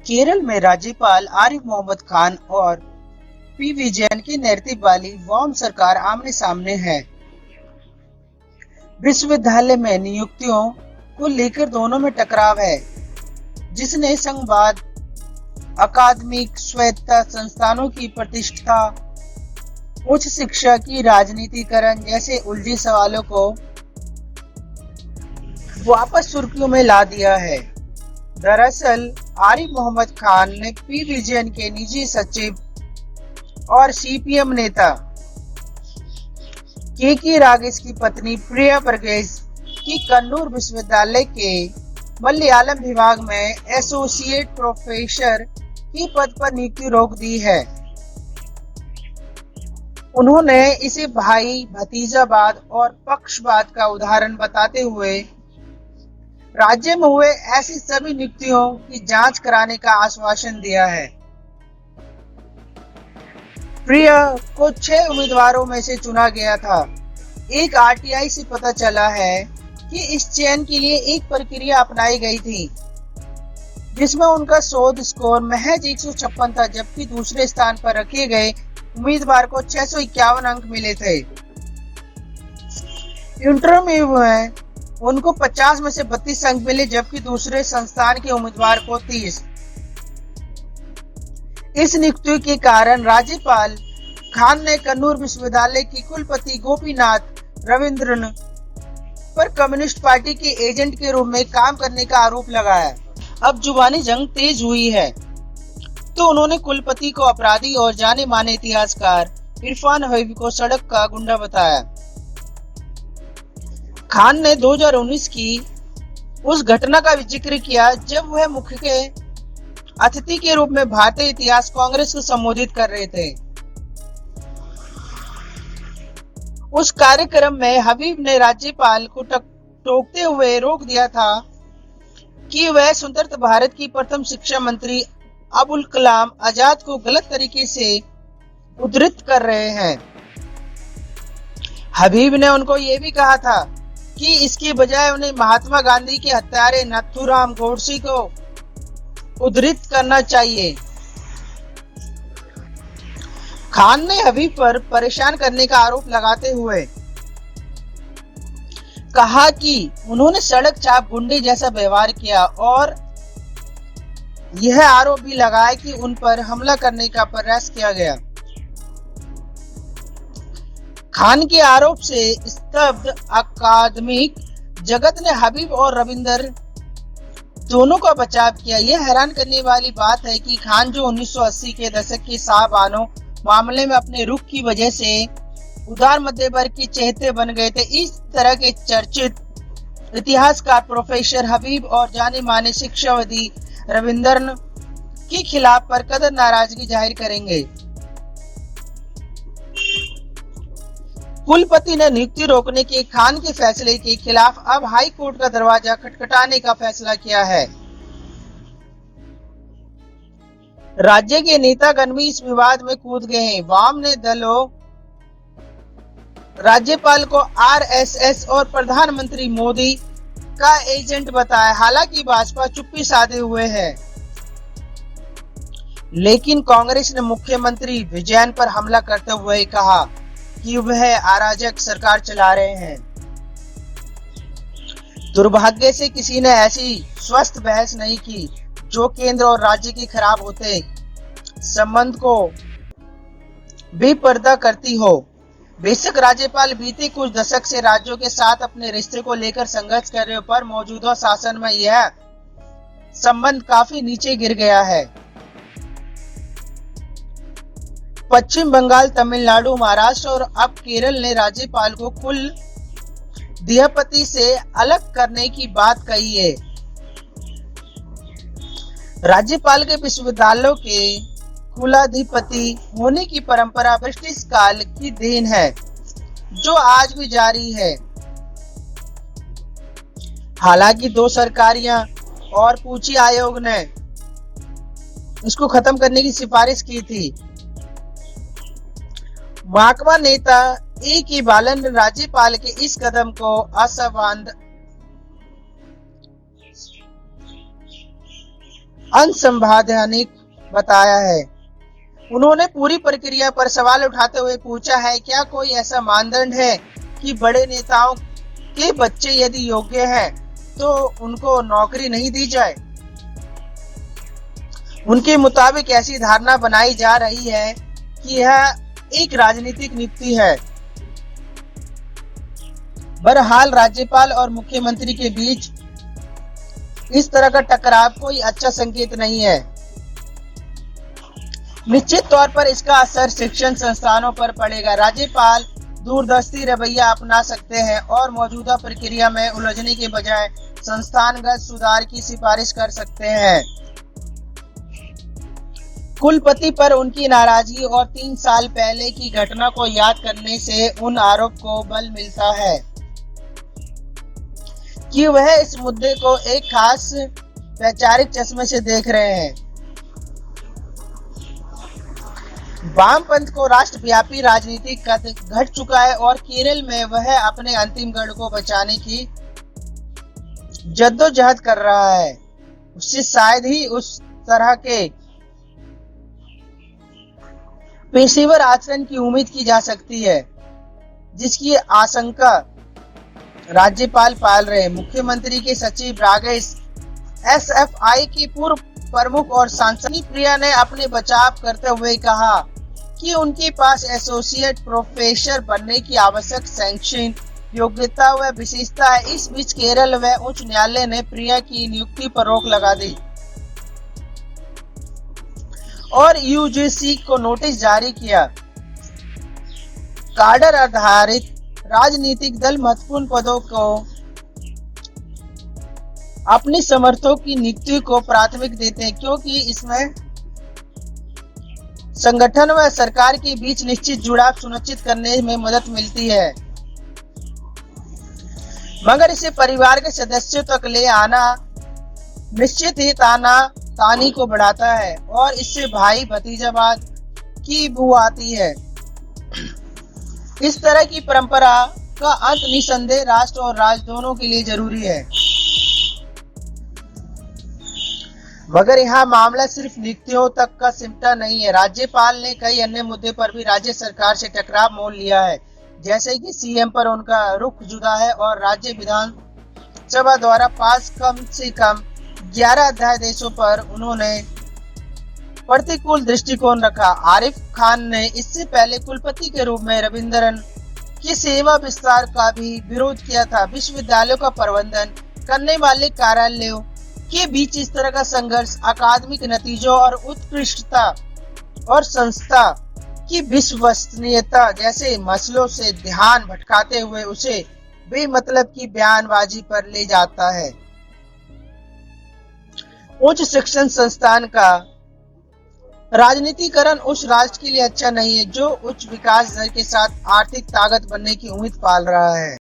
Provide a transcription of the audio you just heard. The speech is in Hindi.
केरल में राज्यपाल आरिफ मोहम्मद खान और पी विजयन की नेतृत्व वाली वाम सरकार आमने सामने है। विश्वविद्यालय में नियुक्तियों को लेकर दोनों में टकराव है, जिसने संघवाद, अकादमिक स्वायत्तता, संस्थानों की प्रतिष्ठा, उच्च शिक्षा की राजनीतिकरण जैसे उलझे सवालों को वापस सुर्खियों में ला दिया है। दरअसल आरिफ मोहम्मद खान ने पी विजयन के निजी सचिव और सीपीएम नेता के रागेश की पत्नी प्रिया वर्गीस की कन्नूर विश्वविद्यालय के मलयालम विभाग में एसोसिएट प्रोफेसर की पद पर नियुक्ति रोक दी है। उन्होंने इसे भाई भतीजावाद और पक्षपात का उदाहरण बताते हुए राज्य में हुए ऐसी सभी नियुक्तियों की जांच कराने का आश्वासन दिया है। प्रिया को 6 उम्मीदवारों में से चुना गया था। एक आरटीआई से पता चला है कि इस चयन के लिए एक प्रक्रिया अपनाई गई थी, जिसमें उनका शोध स्कोर महज 156 था, जबकि दूसरे स्थान पर रखे गए उम्मीदवार को 651 अंक मिले थे। इंटरव्यू में उनको 50 में से 32 अंक मिले, जबकि दूसरे संस्थान के उम्मीदवार को 30। इस नियुक्ति के कारण राज्यपाल खान ने कन्नूर विश्वविद्यालय की कुलपति गोपीनाथ रविंद्रन पर कम्युनिस्ट पार्टी के एजेंट के रूप में काम करने का आरोप लगाया। अब जुबानी जंग तेज हुई है, तो उन्होंने कुलपति को अपराधी और जाने माने इतिहासकार इरफान हबीब को सड़क का गुंडा बताया। खान ने 2019 की उस घटना का जिक्र किया जब वह मुख्य अतिथि के रूप में भारतीय इतिहास कांग्रेस को संबोधित कर रहे थे। उस कार्यक्रम में हबीब ने राज्यपाल को टोकते हुए रोक दिया था कि वह स्वतंत्र भारत की प्रथम शिक्षा मंत्री अबुल कलाम आजाद को गलत तरीके से उद्धृत कर रहे हैं। हबीब ने उनको यह भी कहा था कि इसके बजाय उन्हें महात्मा गांधी के हत्यारे नाथूराम गोडसे को उद्धृत करना चाहिए। खान ने हबीब पर परेशान करने का आरोप लगाते हुए कहा कि उन्होंने सड़क चाप गुंडे जैसा व्यवहार किया और यह आरोप भी लगाया कि उन पर हमला करने का प्रयास किया गया। खान के आरोप से स्तब्ध अकादमिक जगत ने हबीब और रविंदर दोनों का बचाव किया। यह हैरान करने वाली बात है कि खान, जो 1980 के दशक के शाहबानो मामले में अपने रुख की वजह से उदार मध्य वर्ग के चहेते बन गए थे, इस तरह के चर्चित इतिहासकार प्रोफेसर हबीब और जाने माने शिक्षाविद रविंदरन के खिलाफ पर कदर नाराजगी जाहिर करेंगे। कुलपति ने नियुक्ति रोकने के खान के फैसले के खिलाफ अब हाई कोर्ट का दरवाजा खटखटाने का फैसला किया है। राज्य के नेतागण भी इस विवाद में कूद गए हैं। वाम ने दलों राज्यपाल को आरएसएस और प्रधानमंत्री मोदी का एजेंट बताया। हालांकि भाजपा चुप्पी साधे हुए है, लेकिन कांग्रेस ने मुख्यमंत्री विजयन पर हमला करते हुए कहा कि वह अराजक सरकार चला रहे हैं। दुर्भाग्य से किसी ने ऐसी स्वस्थ बहस नहीं की जो केंद्र और राज्य के खराब होते संबंध को बेपर्दा करती हो। बेशक राज्यपाल बीते कुछ दशक से राज्यों के साथ अपने रिश्ते को लेकर संघर्ष कर रहे हो, पर मौजूदा शासन में यह संबंध काफी नीचे गिर गया है। पश्चिम बंगाल, तमिलनाडु, महाराष्ट्र और अब केरल ने राज्यपाल को कुल अध्यपति से अलग करने की बात कही है। राज्यपाल के विश्वविद्यालयों के कुलाधिपति होने की परंपरा ब्रिटिश काल की देन है, जो आज भी जारी है। हालांकि 2 सरकारियां और पूंची आयोग ने इसको खत्म करने की सिफारिश की थी। माकपा नेता ए.के. बालन ने राज्यपाल के इस कदम को असंवैधानिक असंवैधानिक बताया है। उन्होंने पूरी प्रक्रिया पर सवाल उठाते हुए पूछा है, क्या कोई ऐसा मानदंड है कि बड़े नेताओं के बच्चे यदि योग्य हैं तो उनको नौकरी नहीं दी जाए। उनके मुताबिक ऐसी धारणा बनाई जा रही है कि यह एक राजनीतिक नियुक्ति है। बहरहाल राज्यपाल और मुख्यमंत्री के बीच इस तरह का टकराव कोई अच्छा संकेत नहीं है। निश्चित तौर पर इसका असर शिक्षण संस्थानों पर पड़ेगा। राज्यपाल दूरदर्शी रवैया अपना सकते हैं और मौजूदा प्रक्रिया में उलझने के बजाय संस्थानगत सुधार की सिफारिश कर सकते हैं। कुलपति पर उनकी नाराजगी और 3 साल पहले की घटना को याद करने से उन आरोप को बल मिलता है कि वह इस मुद्दे को एक खास वैचारिक चश्मे से देख रहे हैं। वामपंथ को राष्ट्रव्यापी राजनीतिक कद घट चुका है और केरल में वह अपने अंतिम गढ़ को बचाने की जद्दोजहद कर रहा है। उससे शायद ही उस तरह के पेशेवर आचरण की उम्मीद की जा सकती है जिसकी आशंका राज्यपाल पाल रहे। मुख्यमंत्री के सचिव राकेश एसएफआई की पूर्व प्रमुख और सांसद प्रिया ने अपने बचाव करते हुए कहा कि उनके पास एसोसिएट प्रोफेसर बनने की आवश्यक शैक्षणिक योग्यता व विशेषता है। इस बीच केरल व उच्च न्यायालय ने प्रिया की नियुक्ति पर रोक लगा दी और यूजीसी को नोटिस जारी किया। काडर आधारित राजनीतिक दल महत्वपूर्ण पदों को अपने समर्थकों की नियुक्ति को प्राथमिक देते हैं क्योंकि इसमें संगठन व सरकार के बीच निश्चित जुड़ाव सुनिश्चित करने में मदद मिलती है, मगर इसे परिवार के सदस्यों तक ले आना निश्चित ही तानी को बढ़ाता है और इससे भाई भतीजावाद की बू आती है। इस तरह की परंपरा का अंत निसंदेह राष्ट्र और राज्य दोनों के लिए जरूरी है। मगर यहाँ मामला सिर्फ नियुक्तियों तक का सिमटा नहीं है। राज्यपाल ने कई अन्य मुद्दे पर भी राज्य सरकार से टकराव मोल लिया है, जैसे कि सीएम पर उनका रुख जुदा है और राज्य विधानसभा द्वारा पास कम से कम 11 अध्यादेशों पर उन्होंने प्रतिकूल दृष्टिकोण रखा। आरिफ खान ने इससे पहले कुलपति के रूप में रविंद्रन की सेवा विस्तार का भी विरोध किया था। विश्वविद्यालयों का प्रबंधन करने वाले कार्यालयों के बीच इस तरह का संघर्ष अकादमिक नतीजों और उत्कृष्टता और संस्था की विश्वसनीयता जैसे मसलों से ध्यान भटकाते हुए उसे बेमतलब की बयानबाजी पर ले जाता है। उच्च शिक्षण संस्थान का राजनीतिकरण उस राष्ट्र के लिए अच्छा नहीं है जो उच्च विकास दर के साथ आर्थिक ताकत बनने की उम्मीद पाल रहा है।